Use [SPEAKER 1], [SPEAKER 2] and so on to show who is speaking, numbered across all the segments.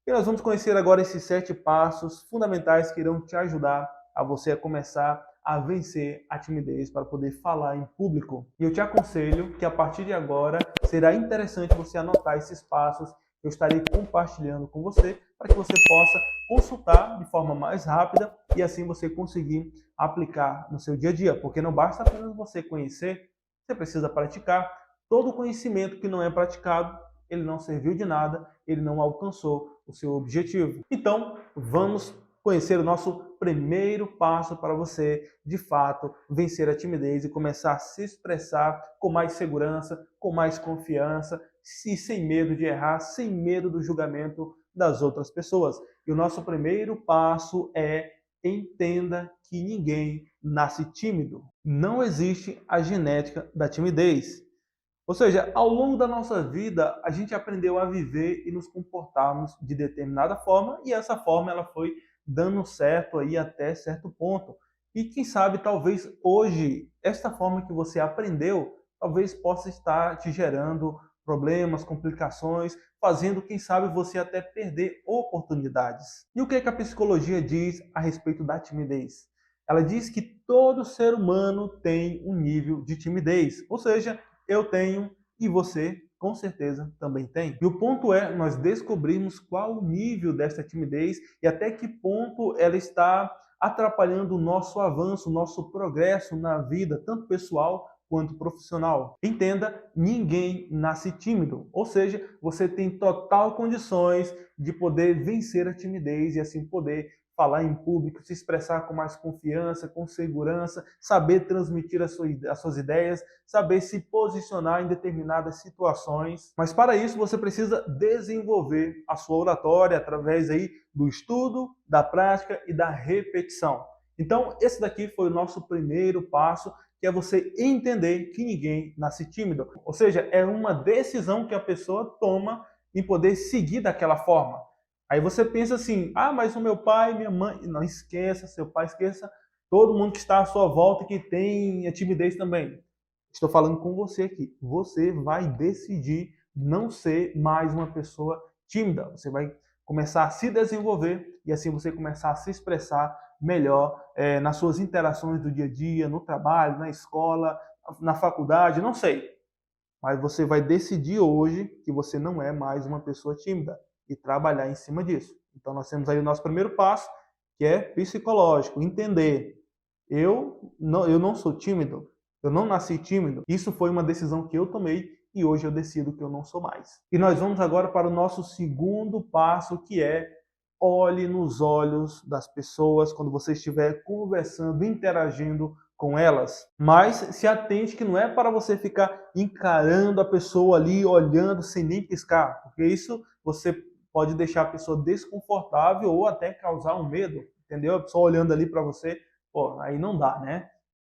[SPEAKER 1] E nós vamos conhecer agora esses 7 passos fundamentais que irão te ajudar a você a começar a vencer a timidez para poder falar em público. E eu te aconselho que a partir de agora será interessante você anotar esses passos que eu estarei compartilhando com você para que você possa consultar de forma mais rápida e assim você conseguir aplicar no seu dia a dia. Porque não basta apenas você conhecer, você precisa praticar. Todo conhecimento que não é praticado, ele não serviu de nada, ele não alcançou o seu objetivo. Então, vamos conhecer o nosso primeiro passo para você, de fato, vencer a timidez e começar a se expressar com mais segurança, com mais confiança, e sem medo de errar, sem medo do julgamento das outras pessoas. E o nosso primeiro passo é: entenda que ninguém nasce tímido. Não existe a genética da timidez. Ou seja, ao longo da nossa vida, a gente aprendeu a viver e nos comportarmos de determinada forma, e essa forma ela foi dando certo aí até certo ponto. E quem sabe, talvez hoje, esta forma que você aprendeu, talvez possa estar te gerando problemas, complicações, fazendo, quem sabe, você até perder oportunidades. E o que é que a psicologia diz a respeito da timidez? Ela diz que todo ser humano tem um nível de timidez, ou seja, eu tenho e você, com certeza, também tem. E o ponto é nós descobrirmos qual o nível dessa timidez e até que ponto ela está atrapalhando o nosso avanço, o nosso progresso na vida, tanto pessoal quanto profissional. Entenda, ninguém nasce tímido, ou seja, você tem total condições de poder vencer a timidez e assim poder falar em público, se expressar com mais confiança, com segurança, saber transmitir as suas ideias, saber se posicionar em determinadas situações. Mas para isso você precisa desenvolver a sua oratória através aí do estudo, da prática e da repetição. Então, esse daqui foi o nosso primeiro passo, que é você entender que ninguém nasce tímido. Ou seja, é uma decisão que a pessoa toma em poder seguir daquela forma. Aí você pensa assim: ah, mas o meu pai, minha mãe... Não, esqueça, seu pai, esqueça todo mundo que está à sua volta que tem a timidez também. Estou falando com você aqui. Você vai decidir não ser mais uma pessoa tímida. Você vai começar a se desenvolver e assim você começar a se expressar melhor nas suas interações do dia a dia, no trabalho, na escola, na faculdade, não sei. Mas você vai decidir hoje que você não é mais uma pessoa tímida e trabalhar em cima disso. Então nós temos aí o nosso primeiro passo, que é psicológico, entender. Eu não sou tímido, eu não nasci tímido. Isso foi uma decisão que eu tomei e hoje eu decido que eu não sou mais. E nós vamos agora para o nosso segundo passo, que é: olhe nos olhos das pessoas quando você estiver conversando, interagindo com elas. Mas se atente que não é para você ficar encarando a pessoa ali, olhando sem nem piscar, porque isso você pode deixar a pessoa desconfortável ou até causar um medo, entendeu? A pessoa olhando ali para você, pô, aí não dá, né?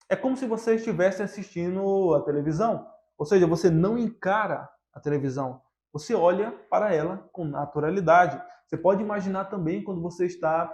[SPEAKER 1] É como se você estivesse assistindo a televisão, ou seja, você não encara a televisão, você olha para ela com naturalidade. Você pode imaginar também quando você está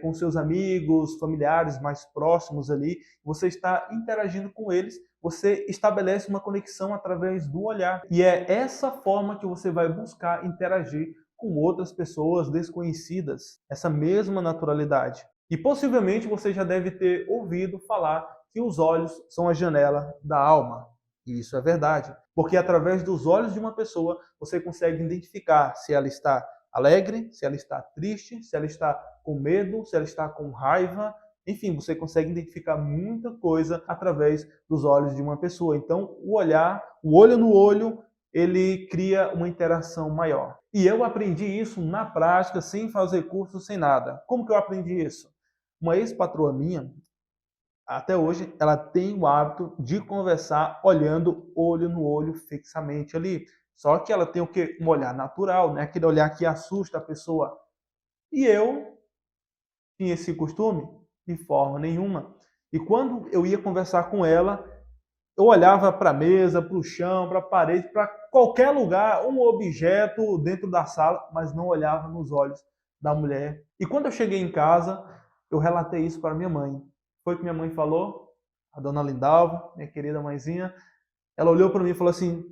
[SPEAKER 1] com seus amigos, familiares mais próximos ali, você está interagindo com eles, você estabelece uma conexão através do olhar. E é essa forma que você vai buscar interagir com outras pessoas desconhecidas, essa mesma naturalidade. E possivelmente você já deve ter ouvido falar que os olhos são a janela da alma. E isso é verdade, porque através dos olhos de uma pessoa você consegue identificar se ela está alegre, se ela está triste, se ela está com medo, se ela está com raiva. Enfim, você consegue identificar muita coisa através dos olhos de uma pessoa. Então, o olhar, o olho no olho, ele cria uma interação maior. E eu aprendi isso na prática, sem fazer curso, sem nada. Como que eu aprendi isso? Uma ex-patroa minha, até hoje, ela tem o hábito de conversar olhando olho no olho fixamente ali. Só que ela tem o quê? Um olhar natural, né? Aquele olhar que assusta a pessoa. E eu tinha esse costume de forma nenhuma. E quando eu ia conversar com ela, eu olhava para a mesa, para o chão, para a parede, para qualquer lugar, um objeto dentro da sala, mas não olhava nos olhos da mulher. E quando eu cheguei em casa, eu relatei isso para minha mãe. Foi o que minha mãe falou, a dona Lindalva, minha querida mãezinha. Ela olhou para mim e falou assim: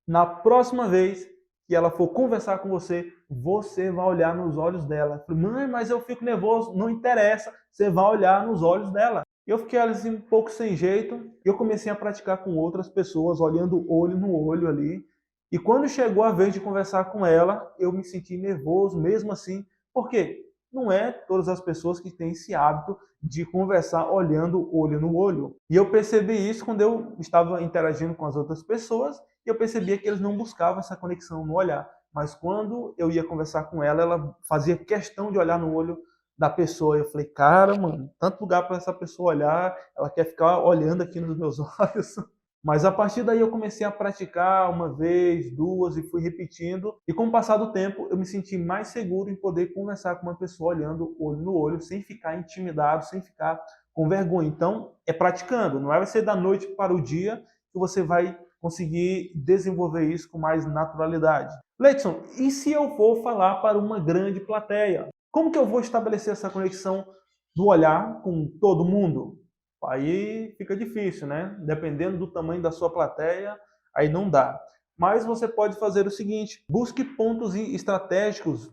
[SPEAKER 1] na próxima vez que ela for conversar com você, você vai olhar nos olhos dela. Eu falei, mãe, mas eu fico nervoso. Não interessa, você vai olhar nos olhos dela. Eu fiquei assim, um pouco sem jeito e eu comecei a praticar com outras pessoas, olhando olho no olho ali. E quando chegou a vez de conversar com ela, eu me senti nervoso mesmo assim. Por quê? Não é todas as pessoas que têm esse hábito de conversar olhando olho no olho. E eu percebi isso quando eu estava interagindo com as outras pessoas e eu percebia que eles não buscavam essa conexão no olhar. Mas quando eu ia conversar com ela, ela fazia questão de olhar no olho da pessoa. Eu falei, cara, mano, tanto lugar para essa pessoa olhar, ela quer ficar olhando aqui nos meus olhos. Mas a partir daí eu comecei a praticar uma vez, duas e fui repetindo. E com o passar do tempo eu me senti mais seguro em poder conversar com uma pessoa olhando olho no olho, sem ficar intimidado, sem ficar com vergonha. Então é praticando, não vai ser da noite para o dia que você vai conseguir desenvolver isso com mais naturalidade. Leidson, e se eu for falar para uma grande plateia? Como que eu vou estabelecer essa conexão do olhar com todo mundo? Aí fica difícil, né? Dependendo do tamanho da sua plateia, aí não dá. Mas você pode fazer o seguinte, busque pontos estratégicos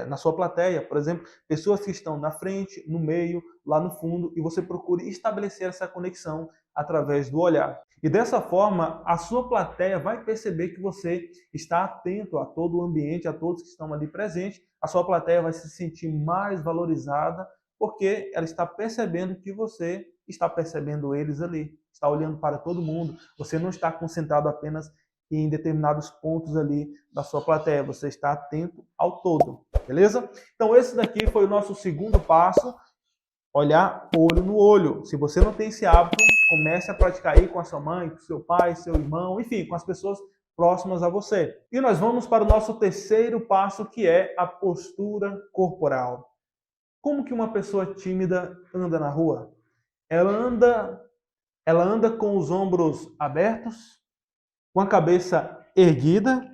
[SPEAKER 1] na sua plateia. Por exemplo, pessoas que estão na frente, no meio, lá no fundo, e você procure estabelecer essa conexão através do olhar. E dessa forma, a sua plateia vai perceber que você está atento a todo o ambiente, a todos que estão ali presentes. A sua plateia vai se sentir mais valorizada, porque ela está percebendo que você está percebendo eles ali, está olhando para todo mundo, você não está concentrado apenas em determinados pontos ali da sua plateia, você está atento ao todo, beleza? Então esse daqui foi o nosso segundo passo, olhar olho no olho. Se você não tem esse hábito, comece a praticar aí com a sua mãe, com seu pai, seu irmão, enfim, com as pessoas próximas a você. E nós vamos para o nosso terceiro passo, que é a postura corporal. Como que uma pessoa tímida anda na rua? Ela anda com os ombros abertos, com a cabeça erguida?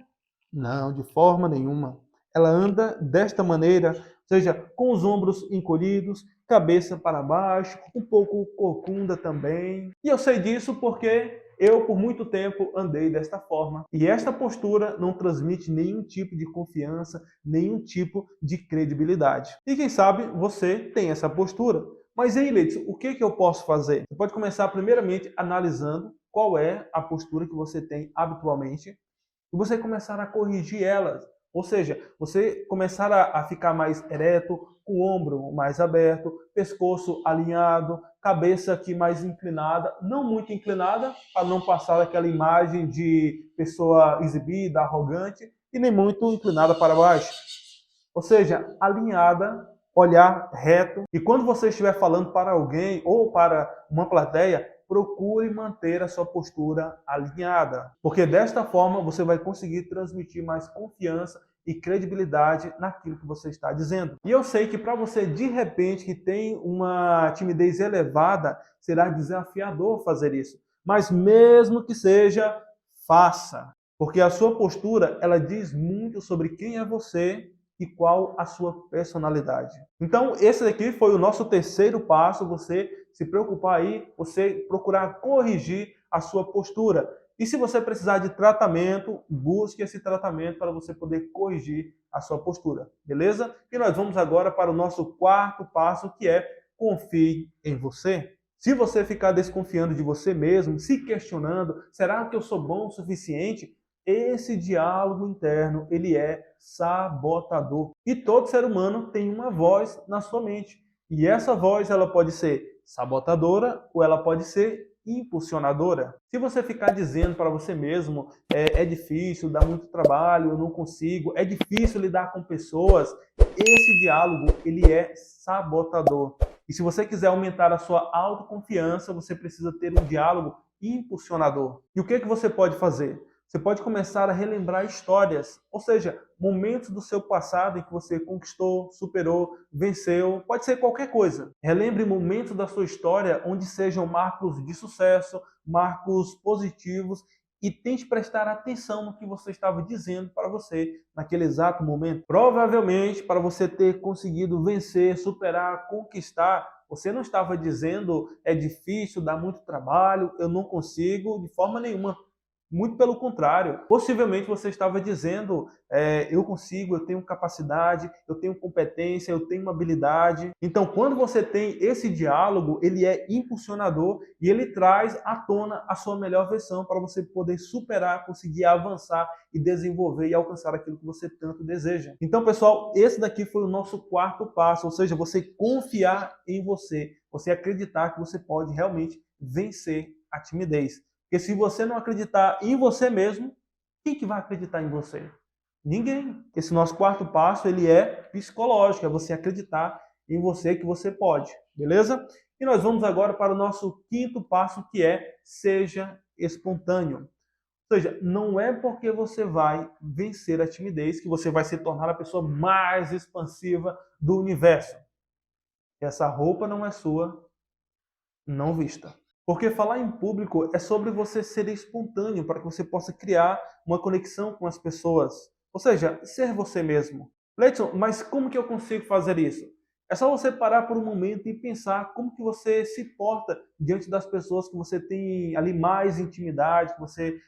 [SPEAKER 1] Não, de forma nenhuma. Ela anda desta maneira, ou seja, com os ombros encolhidos, cabeça para baixo, um pouco corcunda também. E eu sei disso porque eu, por muito tempo, andei desta forma. E esta postura não transmite nenhum tipo de confiança, nenhum tipo de credibilidade. E quem sabe você tem essa postura. Mas aí, Leidson, o que eu posso fazer? Você pode começar primeiramente analisando qual é a postura que você tem habitualmente e você começar a corrigir elas. Ou seja, você começar a ficar mais ereto, com o ombro mais aberto, pescoço alinhado, cabeça aqui mais inclinada, não muito inclinada, para não passar aquela imagem de pessoa exibida, arrogante, e nem muito inclinada para baixo. Ou seja, alinhada, olhar reto. E quando você estiver falando para alguém ou para uma plateia, procure manter a sua postura alinhada, porque desta forma você vai conseguir transmitir mais confiança e credibilidade naquilo que você está dizendo. E eu sei que para você, de repente, que tem uma timidez elevada, será desafiador fazer isso. Mas mesmo que seja, faça. Porque a sua postura, ela diz muito sobre quem é você e qual a sua personalidade. Então, esse daqui foi o nosso terceiro passo, você se preocupar aí, você procurar corrigir a sua postura. E se você precisar de tratamento, busque esse tratamento para você poder corrigir a sua postura, beleza? E nós vamos agora para o nosso quarto passo, que é confie em você. Se você ficar desconfiando de você mesmo, se questionando, será que eu sou bom o suficiente? Esse diálogo interno, ele é sabotador. E todo ser humano tem uma voz na sua mente. E essa voz, ela pode ser sabotadora ou ela pode ser impulsionadora. Se você ficar dizendo para você mesmo, é difícil, dá muito trabalho, eu não consigo, é difícil lidar com pessoas, esse diálogo, ele é sabotador. E se você quiser aumentar a sua autoconfiança, você precisa ter um diálogo impulsionador. E o que você pode fazer? Você pode começar a relembrar histórias, ou seja, momentos do seu passado em que você conquistou, superou, venceu, pode ser qualquer coisa. Relembre momentos da sua história onde sejam marcos de sucesso, marcos positivos e tente prestar atenção no que você estava dizendo para você naquele exato momento. Provavelmente, para você ter conseguido vencer, superar, conquistar, você não estava dizendo é difícil, dá muito trabalho, eu não consigo, de forma nenhuma. Muito pelo contrário. Possivelmente você estava dizendo, eu consigo, eu tenho capacidade, eu tenho competência, eu tenho uma habilidade. Então, quando você tem esse diálogo, ele é impulsionador e ele traz à tona a sua melhor versão para você poder superar, conseguir avançar e desenvolver e alcançar aquilo que você tanto deseja. Então, pessoal, esse daqui foi o nosso quarto passo, ou seja, você confiar em você, você acreditar que você pode realmente vencer a timidez. Porque se você não acreditar em você mesmo, quem que vai acreditar em você? Ninguém. Esse nosso quarto passo, ele é psicológico, é você acreditar em você que você pode, beleza? E nós vamos agora para o nosso quinto passo, que é seja espontâneo. Ou seja, não é porque você vai vencer a timidez que você vai se tornar a pessoa mais expansiva do universo. Essa roupa não é sua, não vista. Porque falar em público é sobre você ser espontâneo para que você possa criar uma conexão com as pessoas. Ou seja, ser você mesmo. Leidson, mas como que eu consigo fazer isso? É só você parar por um momento e pensar como que você se porta diante das pessoas que você tem ali mais intimidade, que você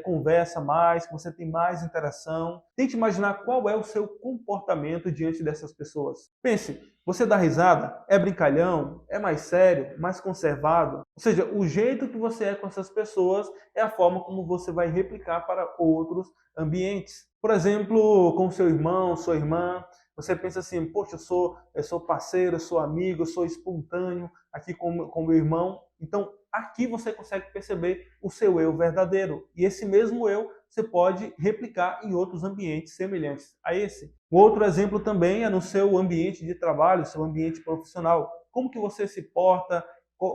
[SPEAKER 1] conversa mais, que você tem mais interação. Tente imaginar qual é o seu comportamento diante dessas pessoas. Pense, você dá risada? É brincalhão? É mais sério? Mais conservado? Ou seja, o jeito que você é com essas pessoas é a forma como você vai replicar para outros ambientes. Por exemplo, com seu irmão, sua irmã, você pensa assim, poxa, eu sou parceiro, eu sou amigo, eu sou espontâneo aqui com meu irmão. Então, aqui você consegue perceber o seu eu verdadeiro. E esse mesmo eu você pode replicar em outros ambientes semelhantes a esse. Um outro exemplo também é no seu ambiente de trabalho, seu ambiente profissional. Como que você se porta,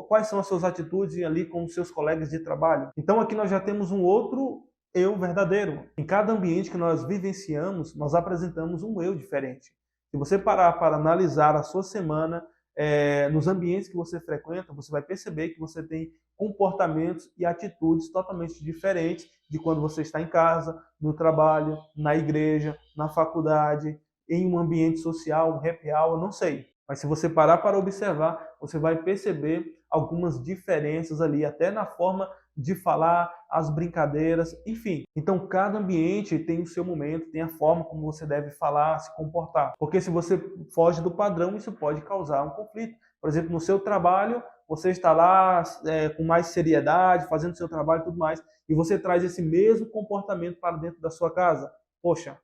[SPEAKER 1] quais são as suas atitudes ali com os seus colegas de trabalho. Então aqui nós já temos um outro eu verdadeiro. Em cada ambiente que nós vivenciamos, nós apresentamos um eu diferente. Se você parar para analisar a sua semana, nos ambientes que você frequenta, você vai perceber que você tem comportamentos e atitudes totalmente diferentes de quando você está em casa, no trabalho, na igreja, na faculdade, em um ambiente social, um happy hour, não sei. Mas se você parar para observar, você vai perceber algumas diferenças ali, até na forma de falar, as brincadeiras, enfim. Então, cada ambiente tem o seu momento, tem a forma como você deve falar, se comportar. Porque se você foge do padrão, isso pode causar um conflito. Por exemplo, no seu trabalho, você está lá com mais seriedade, fazendo seu trabalho e tudo mais, e você traz esse mesmo comportamento para dentro da sua casa. Poxa,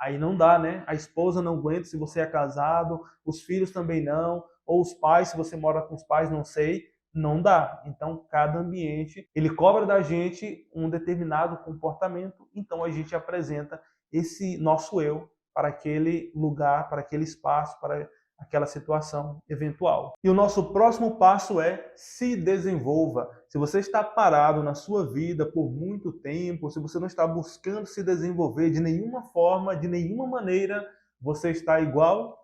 [SPEAKER 1] aí não dá, né? A esposa não aguenta se você é casado, os filhos também não, ou os pais, se você mora com os pais, não sei, não dá. Então, cada ambiente, ele cobra da gente um determinado comportamento, então a gente apresenta esse nosso eu para aquele lugar, para aquele espaço, para aquela situação eventual. E o nosso próximo passo é se desenvolva. Se você está parado na sua vida por muito tempo, se você não está buscando se desenvolver de nenhuma forma, de nenhuma maneira, você está igual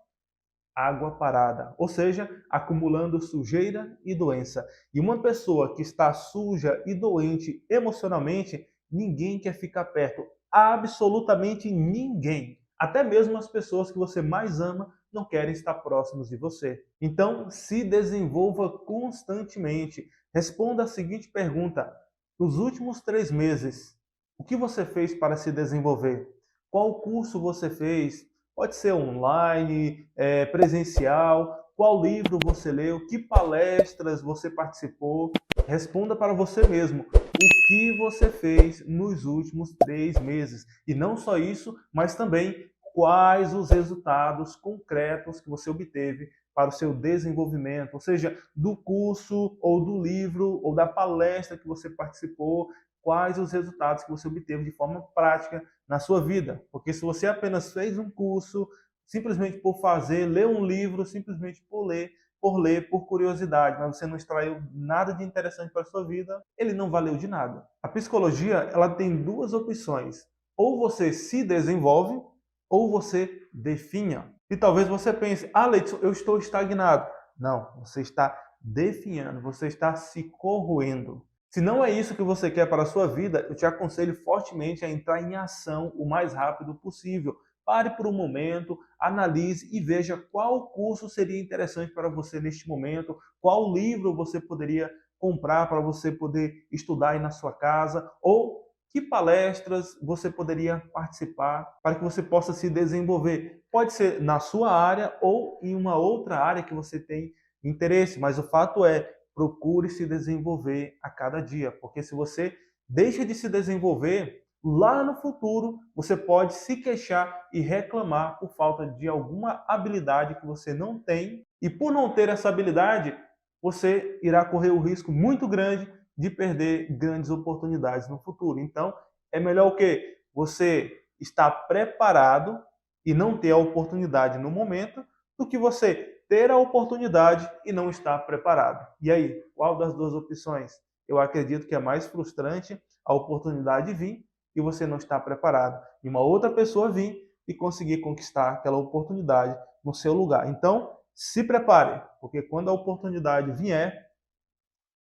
[SPEAKER 1] água parada, ou seja, acumulando sujeira e doença. E uma pessoa que está suja e doente emocionalmente, ninguém quer ficar perto, absolutamente ninguém. Até mesmo as pessoas que você mais ama não querem estar próximos de você. Então, se desenvolva constantemente. Responda a seguinte pergunta: nos últimos 3 meses, o que você fez para se desenvolver? Qual curso você fez? Pode ser online, presencial, qual livro você leu, que palestras você participou. Responda para você mesmo o que você fez nos últimos 3 meses. E não só isso, mas também quais os resultados concretos que você obteve para o seu desenvolvimento, ou seja, do curso ou do livro ou da palestra que você participou, quais os resultados que você obteve de forma prática na sua vida. Porque se você apenas fez um curso, simplesmente por fazer, leu um livro, simplesmente por curiosidade, mas você não extraiu nada de interessante para a sua vida, ele não valeu de nada. A psicologia, ela tem duas opções. Ou você se desenvolve, ou você definha. E talvez você pense, Leidson, eu estou estagnado. Não, você está definhando, você está se corroendo. Se não é isso que você quer para a sua vida, eu te aconselho fortemente a entrar em ação o mais rápido possível. Pare por um momento, analise e veja qual curso seria interessante para você neste momento, qual livro você poderia comprar para você poder estudar aí na sua casa, ou que palestras você poderia participar para que você possa se desenvolver. Pode ser na sua área ou em uma outra área que você tem interesse, mas o fato é, procure se desenvolver a cada dia, porque se você deixa de se desenvolver, lá no futuro você pode se queixar e reclamar por falta de alguma habilidade que você não tem, e por não ter essa habilidade, você irá correr o risco muito grande de perder grandes oportunidades no futuro. Então, é melhor o quê? Você estar preparado e não ter a oportunidade no momento, do que você ter a oportunidade e não estar preparado. E aí, qual das duas opções? Eu acredito que é mais frustrante a oportunidade vir e você não estar preparado. E uma outra pessoa vir e conseguir conquistar aquela oportunidade no seu lugar. Então, se prepare, porque quando a oportunidade vier,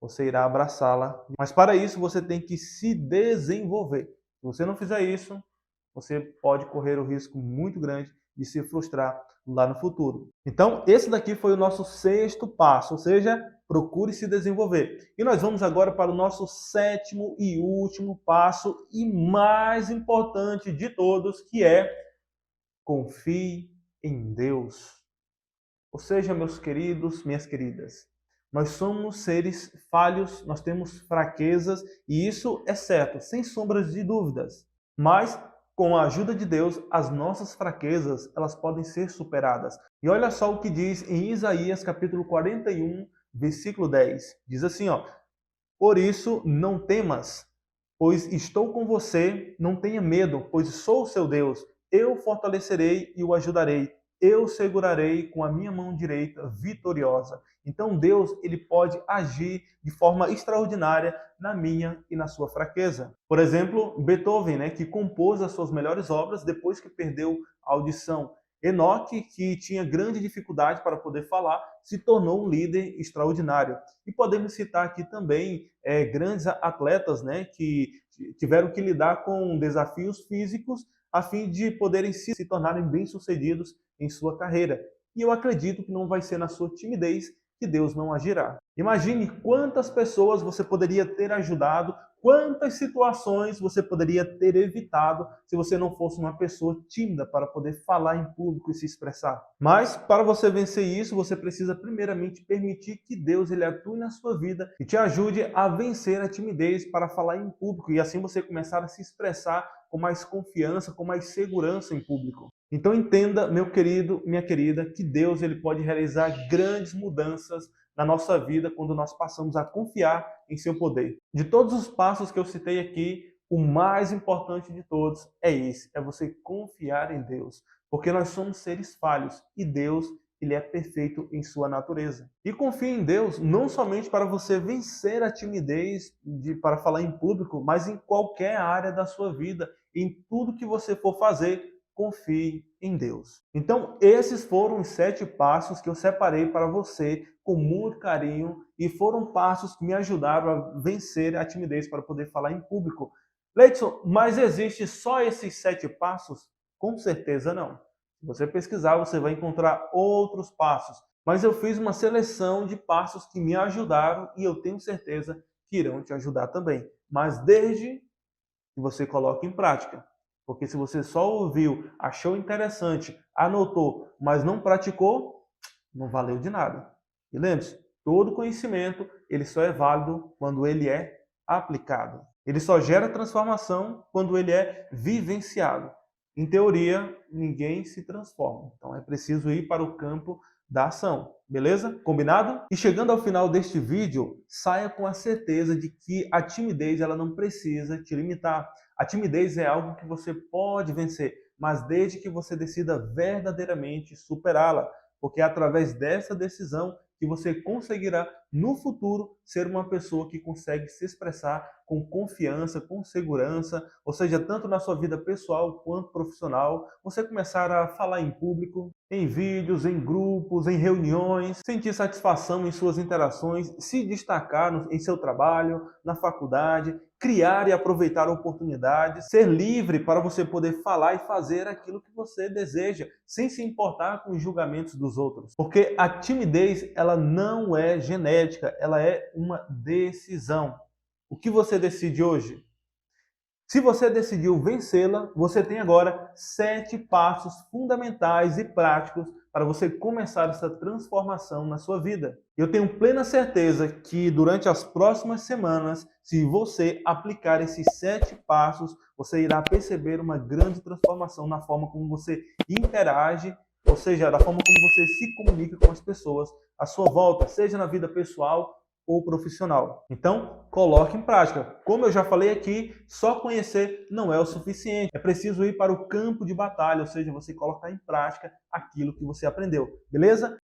[SPEAKER 1] você irá abraçá-la. Mas para isso você tem que se desenvolver. Se você não fizer isso, você pode correr o risco muito grande de se frustrar lá no futuro. Então, esse daqui foi o nosso sexto passo, ou seja, procure se desenvolver. E nós vamos agora para o nosso sétimo e último passo e mais importante de todos, que é confie em Deus. Ou seja, meus queridos, minhas queridas, nós somos seres falhos, nós temos fraquezas e isso é certo, sem sombras de dúvidas. Mas com a ajuda de Deus, as nossas fraquezas, elas podem ser superadas. E olha só o que diz em Isaías capítulo 41, versículo 10. Diz assim, ó: por isso não temas, pois estou com você, não tenha medo, pois sou o seu Deus. Eu fortalecerei e o ajudarei. Eu segurarei com a minha mão direita vitoriosa. Então Deus, ele pode agir de forma extraordinária na minha e na sua fraqueza. Por exemplo, Beethoven, né, que compôs as suas melhores obras depois que perdeu a audição. Enoque, que tinha grande dificuldade para poder falar, se tornou um líder extraordinário. E podemos citar aqui também grandes atletas, né, que tiveram que lidar com desafios físicos a fim de poderem se tornarem bem-sucedidos em sua carreira. E eu acredito que não vai ser na sua timidez que Deus não agirá. Imagine quantas pessoas você poderia ter ajudado, quantas situações você poderia ter evitado se você não fosse uma pessoa tímida para poder falar em público e se expressar. Mas para você vencer isso, você precisa primeiramente permitir que Deus ele atue na sua vida e te ajude a vencer a timidez para falar em público e assim você começar a se expressar com mais confiança, com mais segurança em público. Então entenda, meu querido, minha querida, que Deus ele pode realizar grandes mudanças na nossa vida quando nós passamos a confiar em seu poder. De todos os passos que eu citei aqui, o mais importante de todos é esse, é você confiar em Deus, porque nós somos seres falhos e Deus ele é perfeito em sua natureza. E confie em Deus não somente para você vencer a timidez para falar em público, mas em qualquer área da sua vida, em tudo que você for fazer, confie em Deus. Então, esses foram os 7 passos que eu separei para você com muito carinho e foram passos que me ajudaram a vencer a timidez para poder falar em público. Leidson, mas existe só esses 7 passos? Com certeza não. Se você pesquisar, você vai encontrar outros passos. Mas eu fiz uma seleção de passos que me ajudaram e eu tenho certeza que irão te ajudar também. Mas desde que você coloque em prática. Porque se você só ouviu, achou interessante, anotou, mas não praticou, não valeu de nada. E lembre-se, todo conhecimento ele só é válido quando ele é aplicado. Ele só gera transformação quando ele é vivenciado. Em teoria, ninguém se transforma. Então é preciso ir para o campo da ação. Beleza? Combinado? E chegando ao final deste vídeo, saia com a certeza de que a timidez ela não precisa te limitar. A timidez é algo que você pode vencer, mas desde que você decida verdadeiramente superá-la, porque é através dessa decisão que você conseguirá, no futuro, ser uma pessoa que consegue se expressar com confiança, com segurança, ou seja, tanto na sua vida pessoal quanto profissional, você começar a falar em público, em vídeos, em grupos, em reuniões, sentir satisfação em suas interações, se destacar em seu trabalho, na faculdade, criar e aproveitar oportunidades, ser livre para você poder falar e fazer aquilo que você deseja, sem se importar com os julgamentos dos outros. Porque a timidez, ela não é genética, ela é uma decisão. O que você decide hoje? Se você decidiu vencê-la, você tem agora 7 passos fundamentais e práticos para você começar essa transformação na sua vida. Eu tenho plena certeza que durante as próximas semanas, se você aplicar esses 7 passos, você irá perceber uma grande transformação na forma como você interage, ou seja, da forma como você se comunica com as pessoas à sua volta, seja na vida pessoal ou profissional. Então, coloque em prática. Como eu já falei aqui, só conhecer não é o suficiente. É preciso ir para o campo de batalha, ou seja, você colocar em prática aquilo que você aprendeu. Beleza?